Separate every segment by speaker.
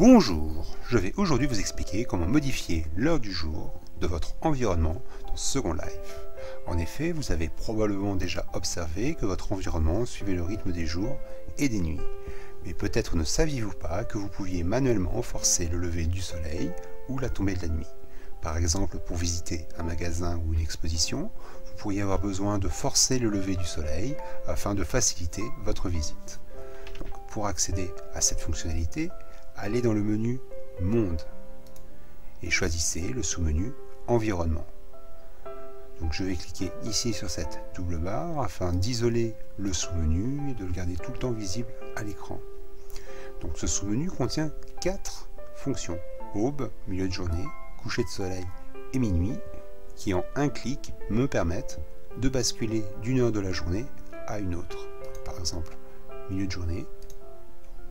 Speaker 1: Bonjour, je vais aujourd'hui vous expliquer comment modifier l'heure du jour de votre environnement dans Second Life. En effet, vous avez probablement déjà observé que votre environnement suivait le rythme des jours et des nuits. Mais peut-être ne saviez-vous pas que vous pouviez manuellement forcer le lever du soleil ou la tombée de la nuit. Par exemple, pour visiter un magasin ou une exposition, vous pourriez avoir besoin de forcer le lever du soleil afin de faciliter votre visite. Donc, pour accéder à cette fonctionnalité, allez dans le menu Monde et choisissez le sous-menu Environnement. Donc je vais cliquer ici sur cette double barre afin d'isoler le sous-menu et de le garder tout le temps visible à l'écran. Donc ce sous-menu contient 4 fonctions: aube, milieu de journée, coucher de soleil et minuit, qui en un clic me permettent de basculer d'une heure de la journée à une autre. Par exemple, milieu de journée,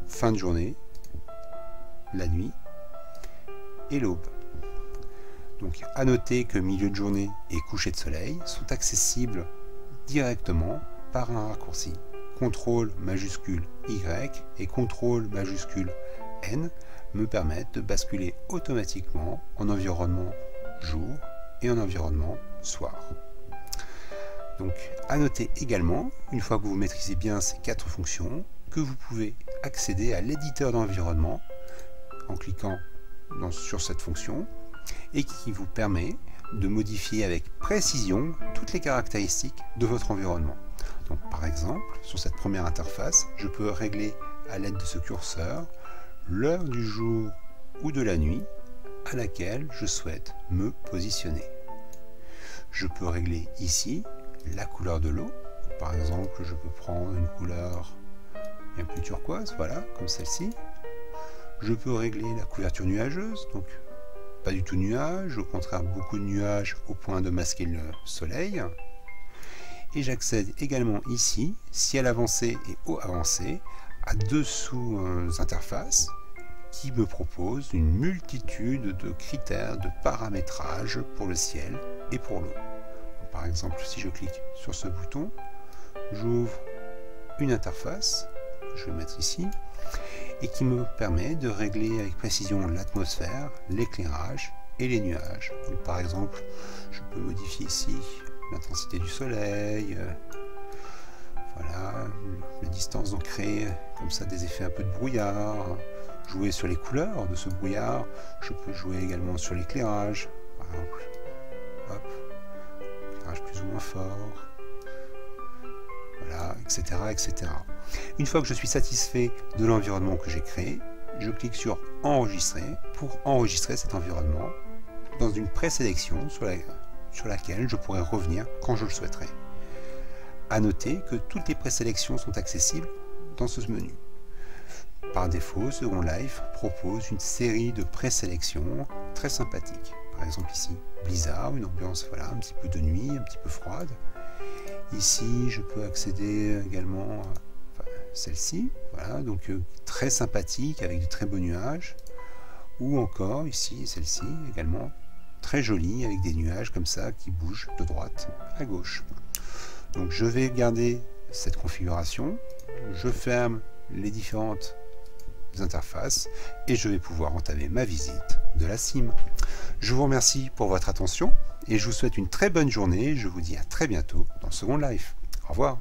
Speaker 1: fin de journée, la nuit et l'aube. Donc à noter que milieu de journée et coucher de soleil sont accessibles directement par un raccourci. CTRL majuscule Y et CTRL majuscule N me permettent de basculer automatiquement en environnement jour et en environnement soir. Donc à noter également, une fois que vous maîtrisez bien ces 4 fonctions, que vous pouvez accéder à l'éditeur d'environnement en cliquant sur cette fonction et qui vous permet de modifier avec précision toutes les caractéristiques de votre environnement. Donc par exemple, sur cette première interface, je peux régler à l'aide de ce curseur l'heure du jour ou de la nuit à laquelle je souhaite me positionner. Je peux régler ici la couleur de l'eau. Par exemple, je peux prendre une couleur bien plus turquoise, voilà, comme celle-ci. Je peux régler la couverture nuageuse, donc pas du tout nuage, au contraire beaucoup de nuages au point de masquer le soleil. Et j'accède également ici, ciel avancé et eau avancée, à deux sous-interfaces qui me proposent une multitude de critères de paramétrage pour le ciel et pour l'eau. Par exemple, si je clique sur ce bouton, j'ouvre une interface que je vais mettre ici et qui me permet de régler avec précision l'atmosphère, l'éclairage et les nuages. Donc, par exemple, je peux modifier ici l'intensité du soleil, voilà, la distance, donc créer comme ça des effets un peu de brouillard, jouer sur les couleurs de ce brouillard. Je peux jouer également sur l'éclairage, par exemple, hop, éclairage plus ou moins fort, voilà, etc., etc. Une fois que je suis satisfait de l'environnement que j'ai créé, je clique sur Enregistrer pour enregistrer cet environnement dans une présélection sur laquelle je pourrai revenir quand je le souhaiterai. À noter que toutes les présélections sont accessibles dans ce menu. Par défaut, Second Life propose une série de présélections très sympathiques. Par exemple ici, Blizzard, une ambiance voilà, un petit peu de nuit, un petit peu froide. Ici, je peux accéder également à celle-ci, voilà, donc très sympathique avec de très beaux nuages. Ou encore ici, celle-ci également, très jolie avec des nuages comme ça qui bougent de droite à gauche. Donc je vais garder cette configuration, je ferme les différentes interfaces et je vais pouvoir entamer ma visite de la sim. Je vous remercie pour votre attention et je vous souhaite une très bonne journée. Je vous dis à très bientôt dans Second Life. Au revoir.